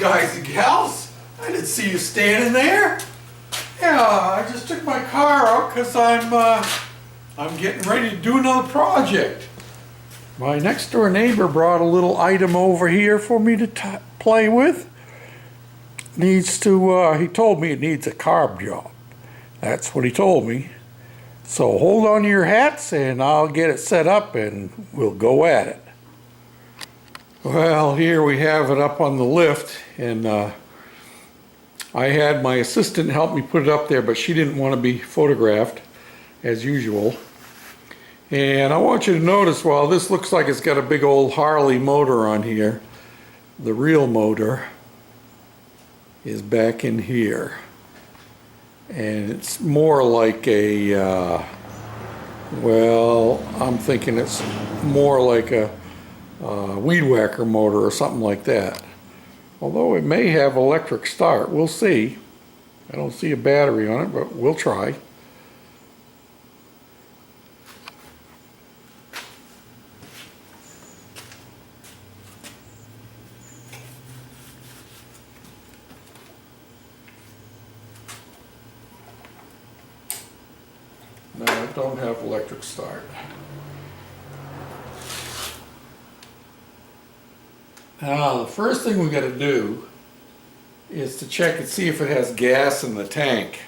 guys and gals. I didn't see you standing there. Yeah, I just took my car out because I'm getting ready to do another project. My next door neighbor brought a little item over here for me to play with. Needs to, he told me it needs a carb job. That's what he told me. So hold on to your hats and I'll get it set up and we'll go at it. Well, here we have it up on the lift, and I had my assistant help me put it up there, but she didn't want to be photographed as usual. And I want you to notice, while this looks like it's got a big old Harley motor on here, the real motor is back in here. And it's more like a, well, I'm thinking it's more like a weed whacker motor or something like that. Although it may have electric start, we'll see. I don't see a battery on it, but we'll try. No, it don't have electric start. Now, the first thing we got to do is to check and see if it has gas in the tank.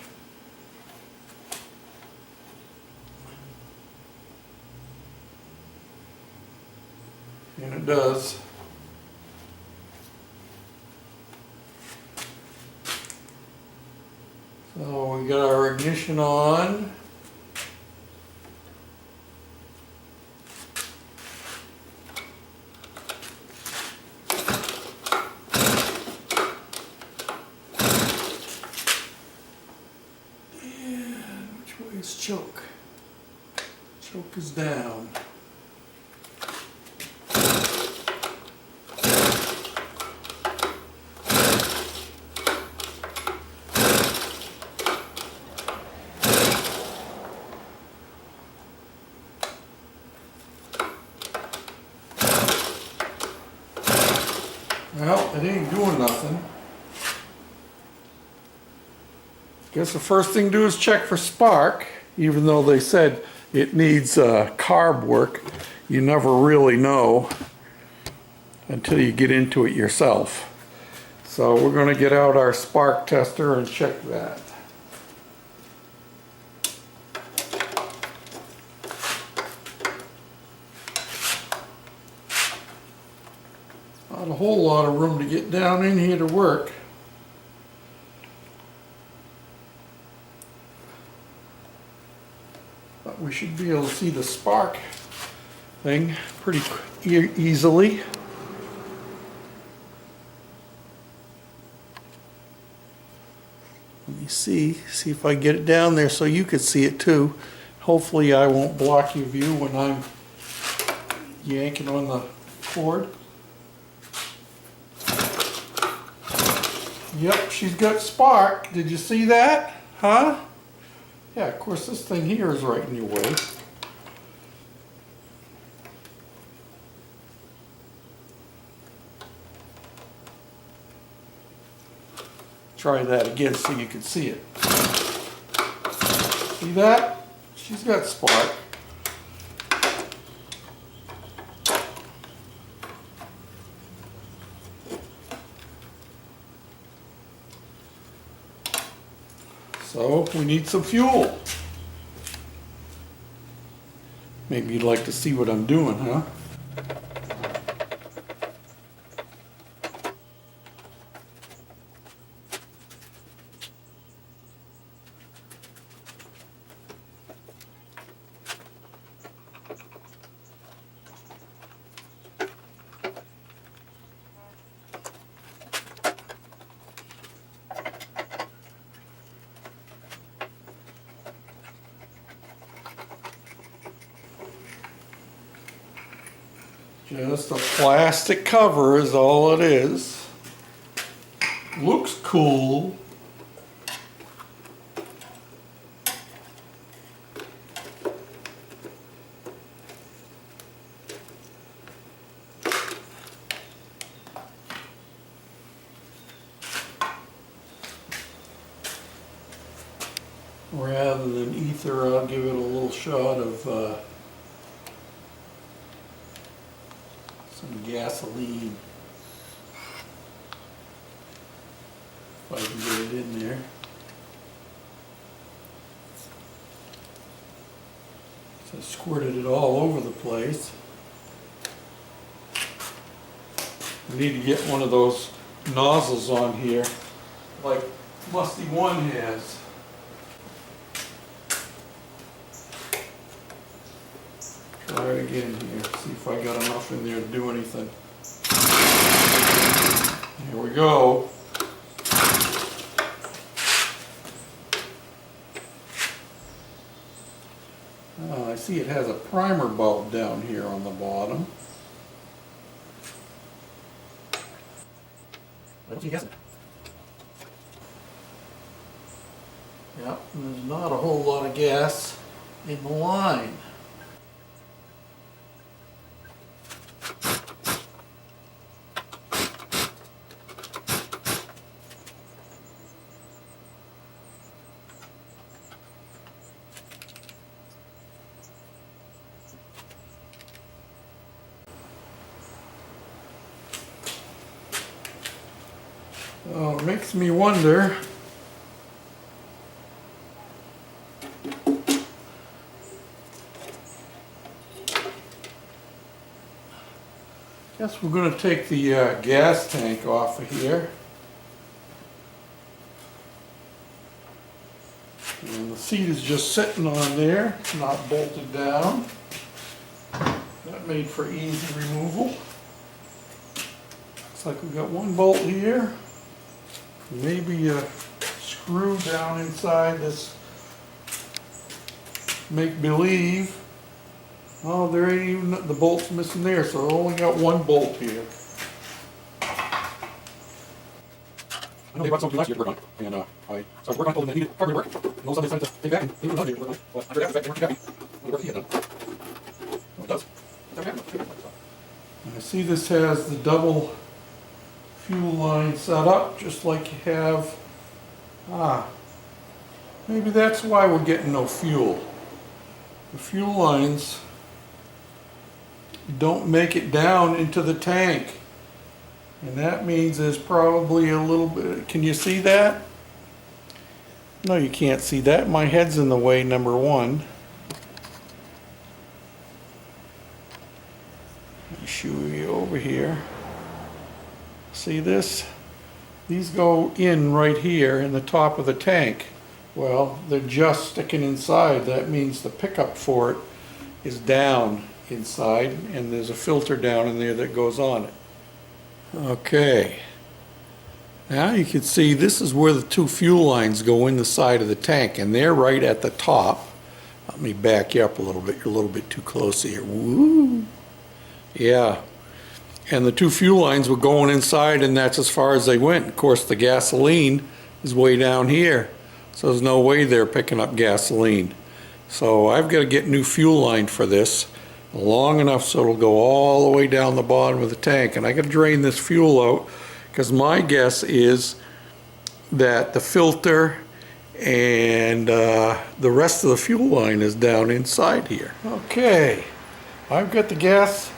And it does. So we got our ignition on. Where's choke? Choke is down. Well, it ain't doing nothing. Guess the first thing to do is check for spark, even though they said it needs carb work. You never really know until you get into it yourself. So we're going to get out our spark tester and check that. Not a whole lot of room to get down in here to work. But we should be able to see the spark thing pretty easily. Let me see if I get it down there so you can see it too. Hopefully I won't block your view when I'm yanking on the cord. Yep, she's got spark. Did you see that? Huh? Yeah, of course this thing here is right in your way. Try that again so you can see it. See that? She's got spark. So we need some fuel. Maybe you'd like to see what I'm doing, huh? Just a plastic cover is all it is. Looks cool. Rather than ether, I'll give it a little shot of some gasoline. If I can get it in there. So I squirted it all over the place. I need to get one of those nozzles on here, like Musty One has. Try it again here, see if I got enough in there to do anything. Here we go. I see it has a primer bulb down here on the bottom. What do you guess? Yep, and there's not a whole lot of gas in the line. Oh, it makes me wonder. Guess we're going to take the gas tank off of here. And the seat is just sitting on there, not bolted down. That made for easy removal. Looks like we've got one bolt here. Maybe a screw down inside this make-believe. Oh, there ain't even, the bolt's missing there, so I only got one bolt here. I know they brought something last year to work on it, and I started working on it, told them that needed hardware work, and all of a sudden they decided to take it back and they didn't know they were working on it, but I forgot the fact they weren't happy with the work he had done. Oh, it does. I see this has the double fuel line set up, just like you have. Maybe that's why we're getting no fuel. The fuel lines don't make it down into the tank. And that means there's probably a little bit, can you see that? No, you can't see that. My head's in the way, number one. Let me show you over here. See this? These go in right here in the top of the tank. Well, they're just sticking inside. That means the pickup for it is down inside, and there's a filter down in there that goes on it. Okay. Now you can see this is where the two fuel lines go in the side of the tank, and they're right at the top. Let me back you up a little bit. You're a little bit too close here. Woo! Yeah. And the two fuel lines were going inside, and that's as far as they went. Of course, the gasoline is way down here, so there's no way they're picking up gasoline. So I've got to get new fuel line for this, long enough so it'll go all the way down the bottom of the tank. And I got to drain this fuel out, because my guess is that the filter and the rest of the fuel line is down inside here. Okay, I've got the gas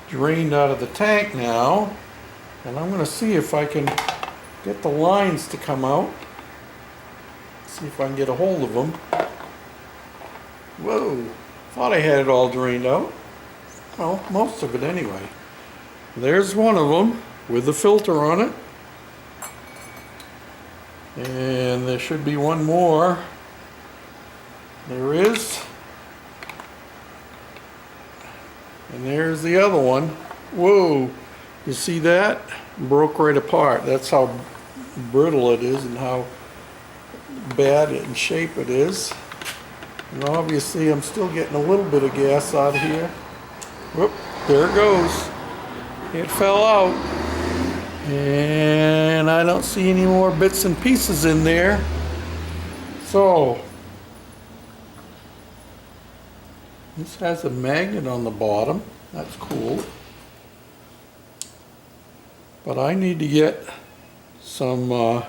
drained out of the tank now, and I'm going to see if I can get the lines to come out. See if I can get a hold of them. Whoa, thought I had it all drained out. Well, most of it anyway. There's one of them with the filter on it. And there should be one more. There is. And there's the other one. Whoa, you see that? Broke right apart. That's how brittle it is and how bad in shape it is. And obviously I'm still getting a little bit of gas out of here. Whoop, there it goes. It fell out. And I don't see any more bits and pieces in there. So this has a magnet on the bottom. That's cool. But I need to get some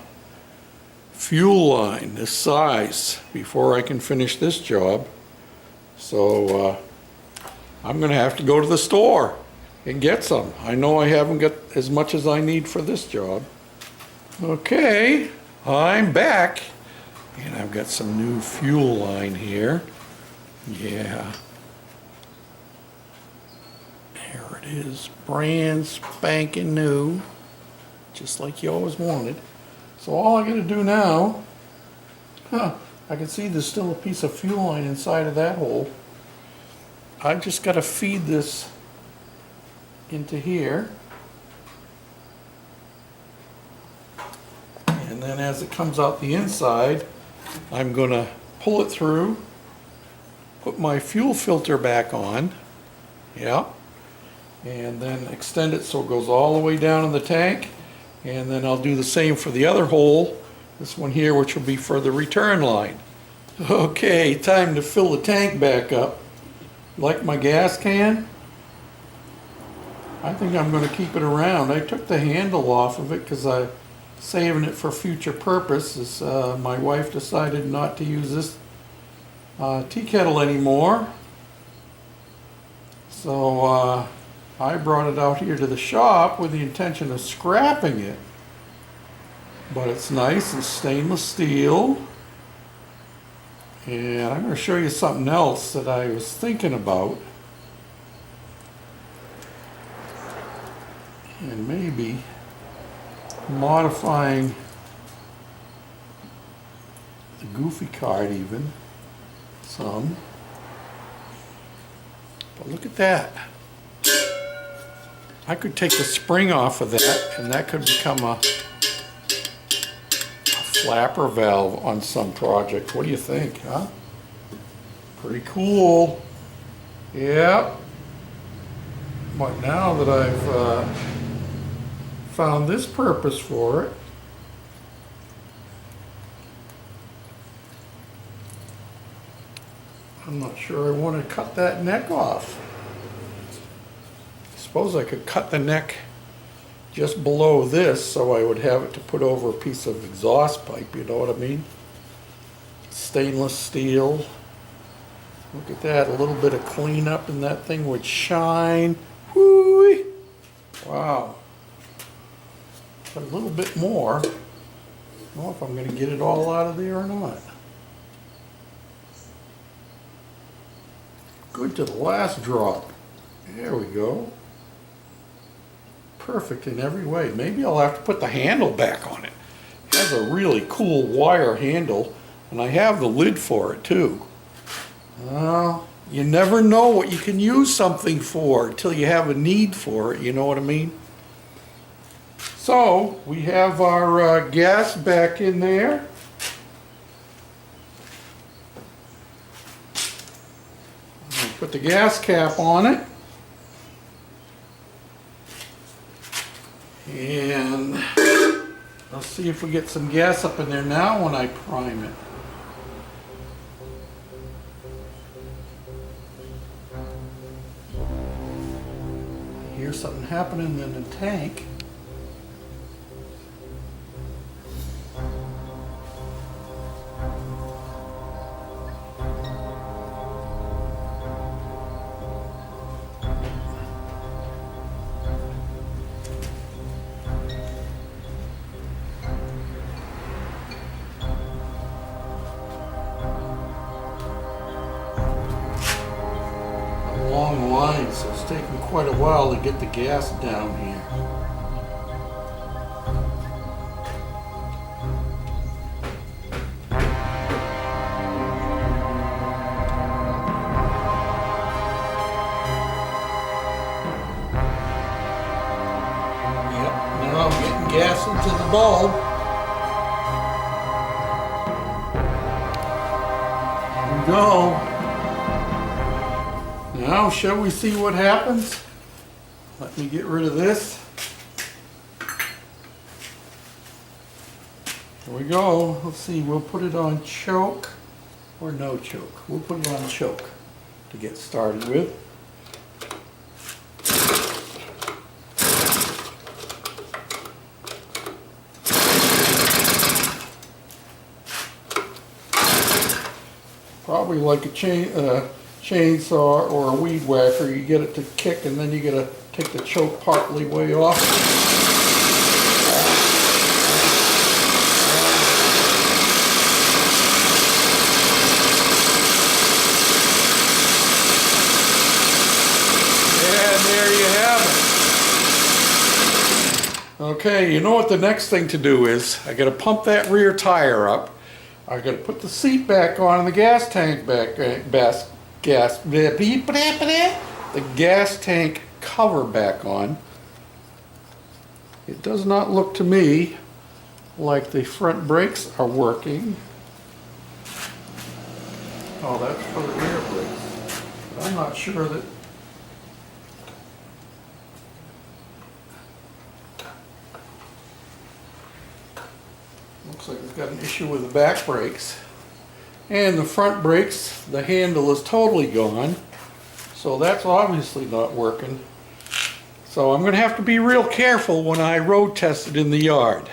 fuel line this size before I can finish this job. So I'm gonna have to go to the store and get some. I know I haven't got as much as I need for this job. Okay, I'm back, and I've got some new fuel line here. Yeah. There it is, brand spanking new, just like you always wanted. So all I gotta do now, I can see there's still a piece of fuel line inside of that hole. I just gotta feed this into here. And then as it comes out the inside, I'm gonna pull it through, put my fuel filter back on, yeah, and then extend it so it goes all the way down in the tank. And then I'll do the same for the other hole, this one here, which will be for the return line. Okay, time to fill the tank back up. Like my gas can, I think I'm going to keep it around. I took the handle off of it because I'm saving it for future purposes. My wife decided not to use this tea kettle anymore. So I brought it out here to the shop with the intention of scrapping it. But it's nice and stainless steel. And I'm going to show you something else that I was thinking about. And maybe modifying the Goofy card even some. But look at that. I could take the spring off of that, and that could become a flapper valve on some project. What do you think, huh? Pretty cool. Yep. But now that I've found this purpose for it, I'm not sure I want to cut that neck off. I suppose I could cut the neck just below this so I would have it to put over a piece of exhaust pipe, you know what I mean? Stainless steel. Look at that, a little bit of cleanup and that thing would shine. Whoo! Wow. A little bit more. I don't know if I'm going to get it all out of there or not. Good to the last drop. There we go. Perfect in every way. Maybe I'll have to put the handle back on it. It has a really cool wire handle, and I have the lid for it too. You never know what you can use something for until you have a need for it, you know what I mean? So, we have our gas back in there. I'll put the gas cap on it. And let's see if we get some gas up in there now when I prime it. I hear something happening in the tank. Long line, so it's taking quite a while to get the gas down here. Yep, now I'm getting gas into the bulb. Here we go. Now, shall we see what happens? Let me get rid of this. Here we go. Let's see, we'll put it on choke or no choke. We'll put it on choke to get started with. probably like a chainsaw or a weed whacker. You get it to kick, and then you gotta take the choke partly way off. And there you have it. Okay, you know what the next thing to do is? I gotta pump that rear tire up. I gotta put the seat back on and the gas tank back, the gas tank cover back on. It does not look to me like the front brakes are working. Oh, that's for the rear brakes. But I'm not sure that. Looks like it's got an issue with the back brakes. And the front brakes, the handle is totally gone. So that's obviously not working. So I'm going to have to be real careful when I road test it in the yard.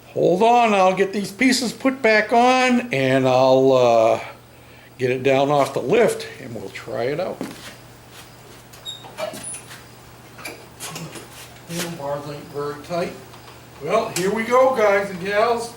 Hold on, I'll get these pieces put back on and I'll get it down off the lift and we'll try it out. Handlebars ain't very tight. Well, here we go, guys and gals.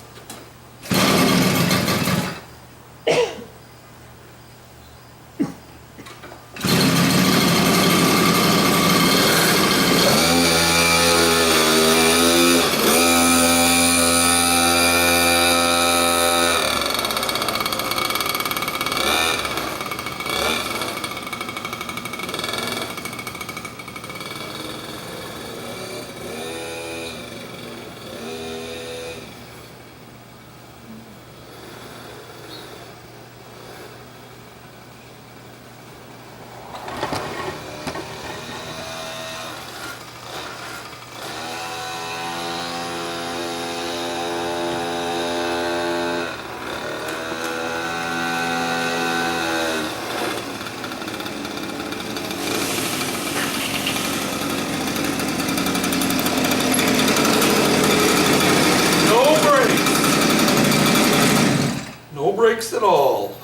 No brakes at all.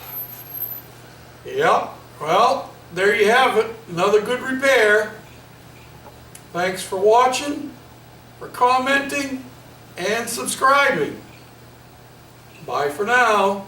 Yep, well, there you have it. Another good repair. Thanks for watching, for commenting, and subscribing. Bye for now.